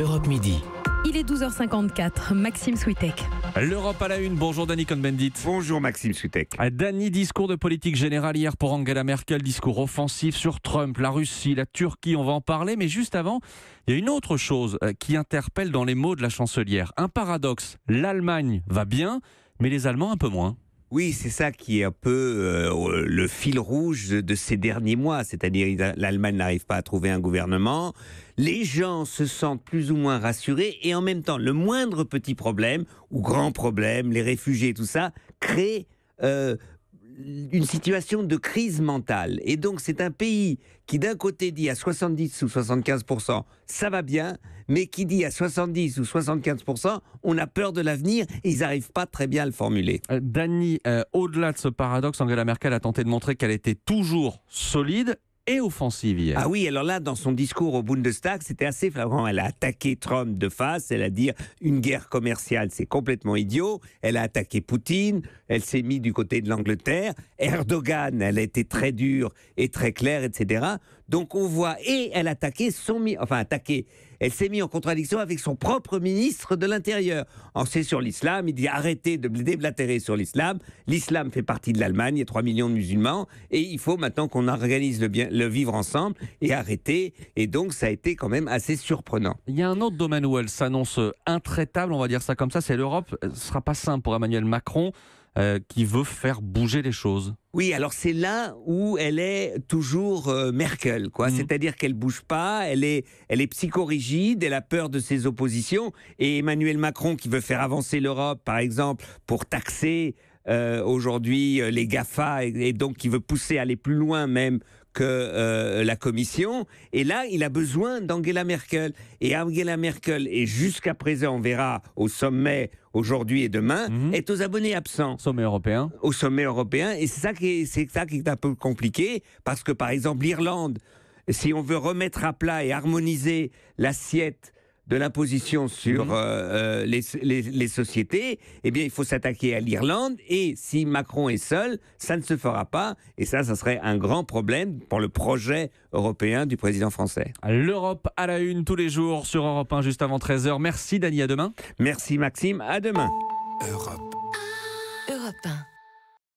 Europe Midi. Il est 12h54, Maxime Switek. L'Europe à la une, bonjour Dany Cohn-Bendit. Bonjour Maxime Switek. Dany, discours de politique générale hier pour Angela Merkel, discours offensif sur Trump, la Russie, la Turquie, on va en parler. Mais juste avant, il y a une autre chose qui interpelle dans les mots de la chancelière. Un paradoxe, l'Allemagne va bien, mais les Allemands un peu moins. Oui, c'est ça qui est un peu le fil rouge de ces derniers mois. C'est-à-dire l'Allemagne n'arrive pas à trouver un gouvernement. Les gens se sentent plus ou moins rassurés et en même temps, le moindre petit problème ou grand problème, les réfugiés, tout ça, crée une situation de crise mentale. Et donc, c'est un pays qui, d'un côté, dit à 70 ou 75%, ça va bien, mais qui dit à 70 ou 75%, on a peur de l'avenir et ils n'arrivent pas très bien à le formuler. Dany, au-delà de ce paradoxe, Angela Merkel a tenté de montrer qu'elle était toujours solide et offensive hier. Ah oui, alors là, dans son discours au Bundestag, c'était assez flagrant. Elle a attaqué Trump de face, elle a dit une guerre commerciale, c'est complètement idiot. Elle a attaqué Poutine, elle s'est mise du côté de l'Angleterre. Erdogan, elle a été très dure et très claire, etc. Donc on voit, et elle a attaqué elle s'est mise en contradiction avec son propre ministre de l'Intérieur. C'est sur l'islam, il dit arrêtez de déblatérer sur l'islam. L'islam fait partie de l'Allemagne, il y a 3 millions de musulmans, et il faut maintenant qu'on organise le vivre ensemble et arrêter. Et donc ça a été quand même assez surprenant. Il y a un autre domaine où elle s'annonce intraitable, on va dire ça comme ça, c'est l'Europe. Ce ne sera pas simple pour Emmanuel Macron, qui veut faire bouger les choses. Oui, alors c'est là où elle est toujours Merkel, quoi. C'est-à-dire qu'elle bouge pas, elle est psychorigide, elle a peur de ses oppositions. Et Emmanuel Macron, qui veut faire avancer l'Europe, par exemple, pour taxer aujourd'hui les GAFA, et donc qui veut pousser à aller plus loin même que la Commission. Et là, il a besoin d'Angela Merkel. Et Angela Merkel, et jusqu'à présent, on verra au sommet aujourd'hui et demain, est aux abonnés absents. Sommet européen. Au sommet européen. Et c'est ça qui est un peu compliqué, parce que, par exemple, l'Irlande, si on veut remettre à plat et harmoniser l'assiette de l'imposition sur les sociétés, eh bien, il faut s'attaquer à l'Irlande. Et si Macron est seul, ça ne se fera pas. Et ça serait un grand problème pour le projet européen du président français. L'Europe à la une tous les jours sur Europe 1, juste avant 13h. Merci Dany, à demain. Merci Maxime, à demain. Europe 1.